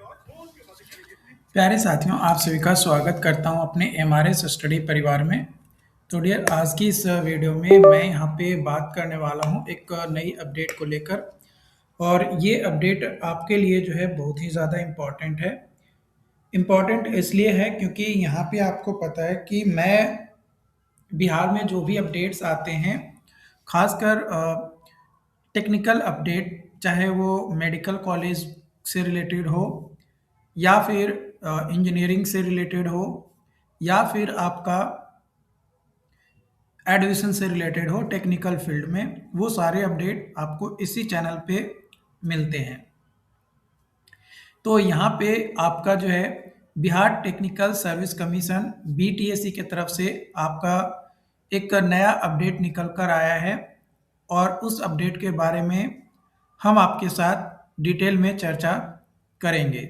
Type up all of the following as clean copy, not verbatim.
प्यारे साथियों, आप सभी का स्वागत करता हूं अपने एमआरएस स्टडी परिवार में। तो डियर, आज की इस वीडियो में मैं यहां पे बात करने वाला हूं एक नई अपडेट को लेकर। और ये अपडेट आपके लिए जो है बहुत ही ज़्यादा इम्पॉर्टेंट है। इम्पॉर्टेंट इसलिए है क्योंकि यहाँ पे आपको पता है कि मैं बिहार में जो भी अपडेट्स आते हैं, खासकर टेक्निकल अपडेट, चाहे वो मेडिकल कॉलेज से रिलेटेड हो या फिर इंजीनियरिंग से रिलेटेड हो या फिर आपका एडमिशन से रिलेटेड हो टेक्निकल फील्ड में, वो सारे अपडेट आपको इसी चैनल पे मिलते हैं। तो यहाँ पे आपका जो है Bihar technical service commission BTSC की तरफ से आपका एक नया अपडेट निकल कर आया है और उस अपडेट के बारे में हम आपके साथ डिटेल में चर्चा करेंगे।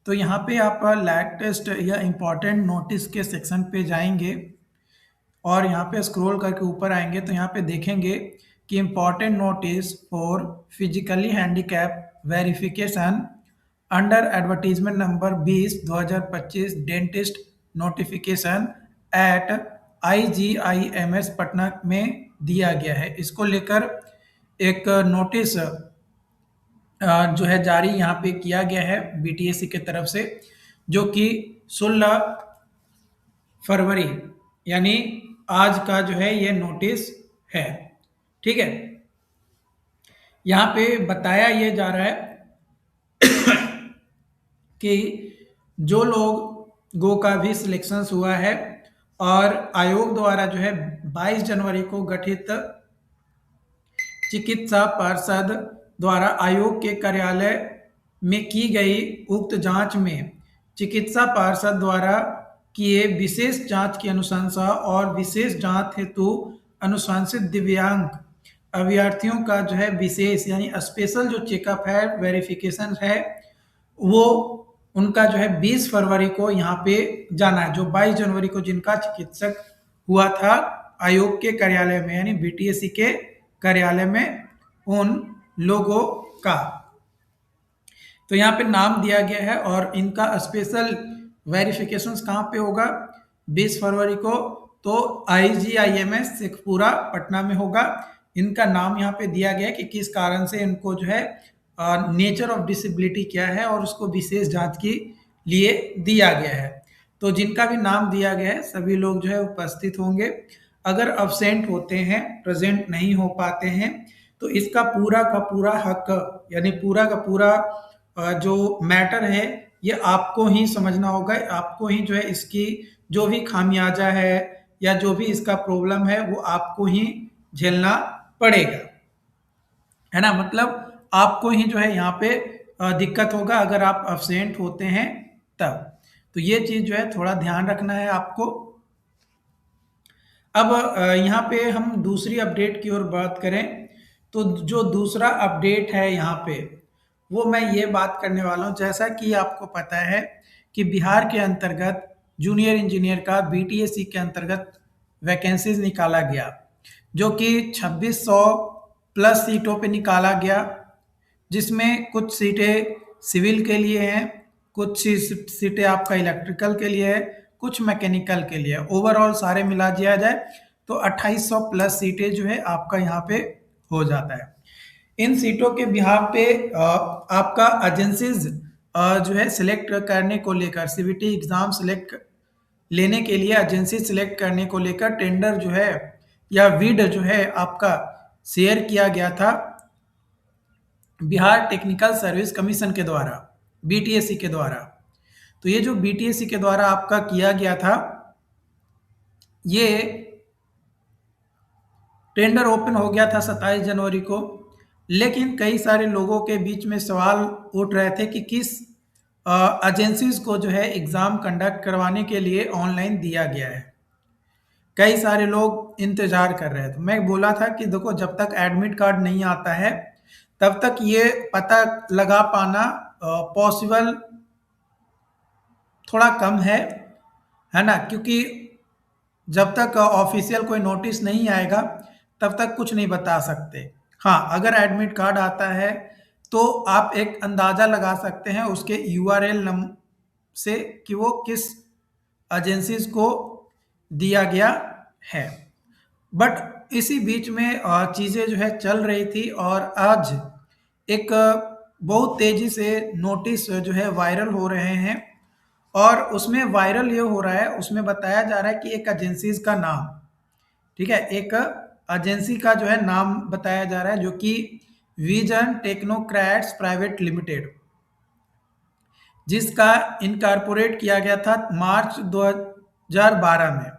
तो यहाँ पे आप लेटेस्ट या इम्पॉर्टेंट नोटिस के सेक्शन पे जाएंगे और यहाँ पे स्क्रॉल करके ऊपर आएंगे तो यहाँ पे देखेंगे कि important notice for physically handicap verification under advertisement number 20/2025 dentist notification eight IGIMS Patna में दिया गया है। इसको लेकर एक नोटिस जो है जारी यहाँ पे किया गया है बीटीएससी की तरफ से, जो कि 16 फरवरी यानी आज का जो है ये नोटिस है। ठीक है, यहाँ पे बताया ये जा रहा है कि जो लोग गो का भी सिलेक्शन हुआ है और आयोग द्वारा जो है 22 जनवरी को गठित चिकित्सा पार्षद द्वारा आयोग के कार्यालय में की गई उक्त जांच में चिकित्सा पार्षद द्वारा किए विशेष जांच की अनुशंसा और विशेष जांच हेतु अनुशंसित दिव्यांग अभ्यर्थियों का जो है विशेष यानी स्पेशल जो चेकअप है, वेरिफिकेशन है, वो उनका जो है 20 फरवरी को यहाँ पे जाना है। जो 22 जनवरी को जिनका चिकित्सक हुआ था आयोग के कार्यालय में यानी बीटीएससी के कार्यालय में, उन लोगों का तो यहाँ पे नाम दिया गया है और इनका स्पेशल वेरिफिकेशन कहाँ पे होगा 20 फरवरी को, तो IGIMS शेखपुरा पटना में होगा। इनका नाम यहाँ पे दिया गया है कि किस कारण से इनको जो है नेचर ऑफ डिसेबिलिटी क्या है और उसको विशेष जांच के लिए दिया गया है। तो जिनका भी नाम दिया गया है सभी लोग जो है उपस्थित होंगे। अगर अब्सेंट होते हैं, प्रेजेंट नहीं हो पाते हैं, तो इसका पूरा का पूरा हक यानी पूरा का पूरा जो मैटर है ये आपको ही समझना होगा। आपको ही जो है इसकी जो भी खामियाजा है या जो भी इसका प्रॉब्लम है वो आपको ही झेलना पड़ेगा, है ना। मतलब आपको ही जो है यहाँ पे दिक्कत होगा अगर आप अब्सेंट होते हैं तब। तो ये चीज जो है थोड़ा ध्यान रखना है आपको। अब यहाँ पे हम दूसरी अपडेट की ओर बात करें तो जो दूसरा अपडेट है यहाँ पे वो मैं ये बात करने वाला हूँ। जैसा कि आपको पता है कि बिहार के अंतर्गत जूनियर इंजीनियर का बीटीएससी के अंतर्गत वैकेंसीज निकाला गया, जो कि 2600 प्लस सीटों पे निकाला गया, जिसमें कुछ सीटें सिविल के लिए हैं, कुछ सीटें आपका इलेक्ट्रिकल के लिए है, कुछ मैकेनिकल के लिए। ओवरऑल सारे मिला दिया जाए तो 2800 प्लस सीटें जो है आपका यहाँ पे हो जाता है। इन सीटों के बिहार पे आपका एजेंसीज जो है सिलेक्ट करने को लेकर सीबीटी एग्जाम सिलेक्ट लेने के लिए एजेंसी सिलेक्ट करने को लेकर टेंडर जो है या विड जो है आपका शेयर किया गया था बिहार टेक्निकल सर्विस कमीशन के द्वारा, बीटीएससी के द्वारा। तो ये जो बीटीएससी के द्वारा आपका किया गया था, ये टेंडर ओपन हो गया था 27 जनवरी को, लेकिन कई सारे लोगों के बीच में सवाल उठ रहे थे कि किस एजेंसीज को जो है एग्जाम कंडक्ट करवाने के लिए ऑनलाइन दिया गया है। कई सारे लोग इंतजार कर रहे थे। मैं बोला था कि देखो, जब तक एडमिट कार्ड नहीं आता है तब तक ये पता लगा पाना पॉसिबल थोड़ा कम है ना, क्योंकि जब तक ऑफिशियल कोई नोटिस नहीं आएगा तब तक कुछ नहीं बता सकते। हाँ, अगर एडमिट कार्ड आता है तो आप एक अंदाज़ा लगा सकते हैं उसके यूआरएल से कि वो किस एजेंसीज को दिया गया है। बट इसी बीच में चीज़ें जो है चल रही थी और आज एक बहुत तेज़ी से नोटिस जो है वायरल हो रहे हैं और उसमें वायरल ये हो रहा है, उसमें बताया जा रहा है कि एक एजेंसीज का नाम, ठीक है, एक एजेंसी का जो है नाम बताया जा रहा है जो कि विजन टेक्नोक्रेट्स प्राइवेट लिमिटेड, जिसका इनकॉर्पोरेट किया गया था मार्च 2012 में।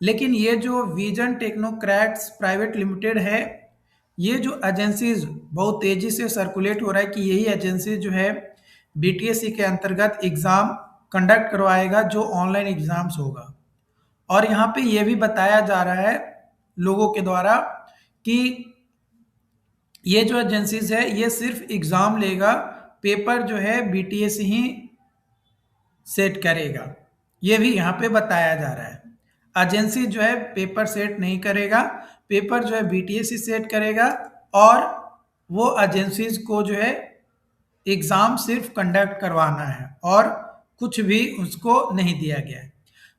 लेकिन ये जो विजन टेक्नोक्रेट्स प्राइवेट लिमिटेड है, ये जो एजेंसीज बहुत तेजी से सर्कुलेट हो रहा है कि यही एजेंसी जो है बीटीएससी के अंतर्गत एग्जाम कंडक्ट करवाएगा जो ऑनलाइन एग्जाम्स होगा। और यहाँ पे ये भी बताया जा रहा है लोगों के द्वारा कि ये जो एजेंसीज है ये सिर्फ एग्जाम लेगा, पेपर जो है बीटीएस ही सेट करेगा, ये भी यहाँ पे बताया जा रहा है। एजेंसी जो है पेपर सेट नहीं करेगा, पेपर जो है बीटीएस ही सेट करेगा और वो एजेंसीज को जो है एग्जाम सिर्फ कंडक्ट करवाना है और कुछ भी उसको नहीं दिया गया है।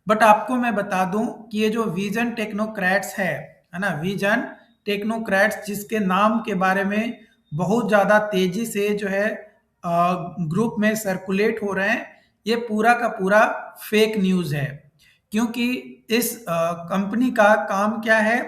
बट आपको मैं बता दूं कि ये जो विजन टेक्नोक्रेट्स है ना, विजन टेक्नोक्रेट्स जिसके नाम के बारे में बहुत ज़्यादा तेजी से जो है ग्रुप में सर्कुलेट हो रहे हैं, ये पूरा का पूरा फेक न्यूज़ है। क्योंकि इस कंपनी का काम क्या है,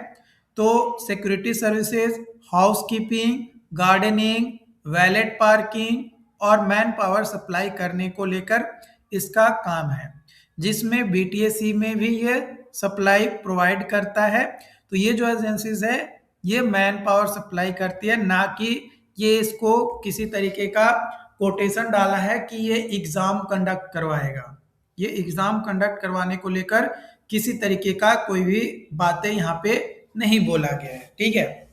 तो security services, housekeeping, gardening, valet parking और मैन पावर सप्लाई करने को लेकर इसका काम है, जिसमें बीटीएससी में भी ये सप्लाई प्रोवाइड करता है। तो ये जो एजेंसीज है ये मैन पावर सप्लाई करती है, ना कि ये इसको किसी तरीके का कोटेशन डाला है कि ये एग्जाम कंडक्ट करवाएगा। ये एग्जाम कंडक्ट करवाने को लेकर किसी तरीके का कोई भी बातें यहाँ पे नहीं बोला गया है, ठीक है।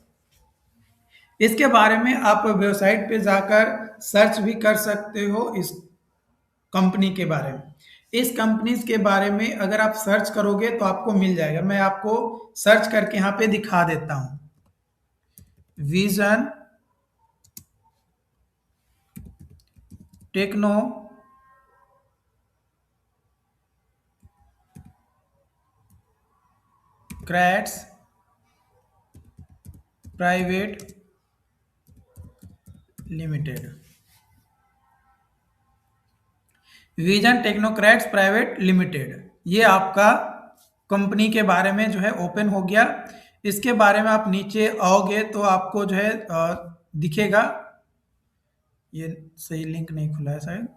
इसके बारे में आप वेबसाइट पे जाकर सर्च भी कर सकते हो इस कंपनी के बारे में। इस कंपनीज के बारे में अगर आप सर्च करोगे तो आपको मिल जाएगा, मैं आपको सर्च करके यहाँ पे दिखा देता हूँ। Vision technocrats private limited, vision technocrats private limited, ये आपका कंपनी के बारे में जो है ओपन हो गया। इसके बारे में आप नीचे आओगे तो आपको जो है दिखेगा, ये सही लिंक नहीं खुला है शायद,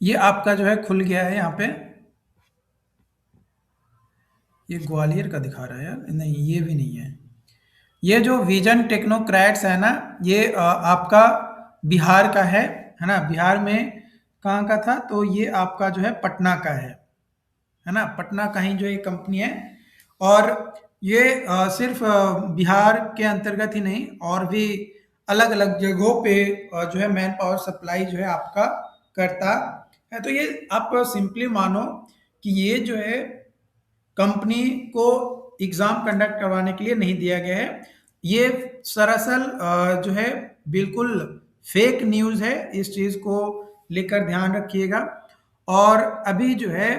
ये आपका जो है खुल गया है यहाँ पे। ये ग्वालियर का दिखा रहा है यार, नहीं ये भी नहीं है। ये जो विजन टेक्नोक्रेट्स है ना, ये आपका बिहार का है ना। बिहार में कहाँ का था, तो ये आपका जो है पटना का है ना, पटना का ही जो ये कंपनी है। और ये सिर्फ बिहार के अंतर्गत ही नहीं और भी अलग अलग जगहों पे जो है मैन पावर सप्लाई जो है आपका करता है। तो ये आप सिंपली मानो कि ये जो है कंपनी को एग्जाम कंडक्ट करवाने के लिए नहीं दिया गया है। ये सरासल जो है बिल्कुल फेक न्यूज़ है, इस चीज़ को लेकर ध्यान रखिएगा। और अभी जो है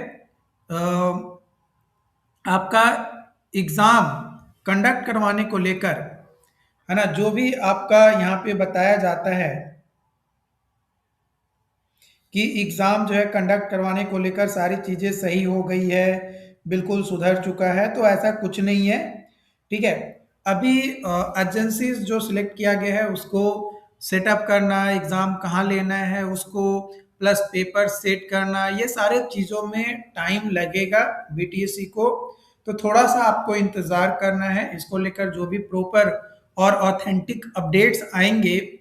आपका एग्ज़ाम कंडक्ट करवाने को लेकर, है ना, जो भी आपका यहाँ पे बताया जाता है कि एग्ज़ाम जो है कंडक्ट करवाने को लेकर सारी चीज़ें सही हो गई है, बिल्कुल सुधर चुका है, तो ऐसा कुछ नहीं है, ठीक है। अभी एजेंसीज जो सिलेक्ट किया गया है उसको सेटअप करना, एग्ज़ाम कहाँ लेना है उसको, प्लस पेपर सेट करना, ये सारे चीज़ों में टाइम लगेगा बीटीएससी को। तो थोड़ा सा आपको इंतज़ार करना है, इसको लेकर जो भी प्रॉपर और ऑथेंटिक अपडेट्स आएंगे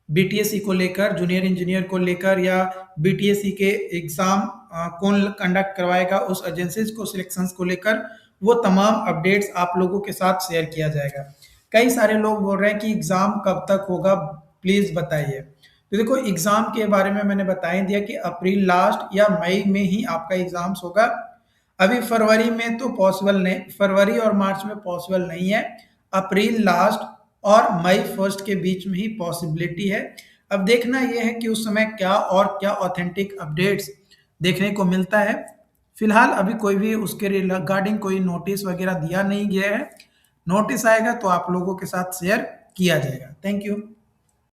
बीटीएससी को लेकर, जूनियर इंजीनियर को लेकर, या बीटीएससी के एग्जाम कौन कंडक्ट करवाएगा उस एजेंसीज को सिलेक्शंस को लेकर, वो तमाम अपडेट्स आप लोगों के साथ शेयर किया जाएगा। कई सारे लोग बोल रहे हैं कि एग्जाम कब तक होगा, प्लीज बताइए। तो देखो, एग्जाम के बारे में मैंने बता ही दिया कि अप्रैल लास्ट या मई में ही आपका एग्जाम्स होगा। अभी फरवरी में तो पॉसिबल नहीं, फरवरी और मार्च में पॉसिबल नहीं है। अप्रैल लास्ट और मई फर्स्ट के बीच में ही पॉसिबिलिटी है। अब देखना यह है कि उस समय क्या और क्या ऑथेंटिक अपडेट्स देखने को मिलता है। फिलहाल अभी कोई भी उसके रिगार्डिंग कोई नोटिस वगैरह दिया नहीं गया है। नोटिस आएगा तो आप लोगों के साथ शेयर किया जाएगा। Thank you.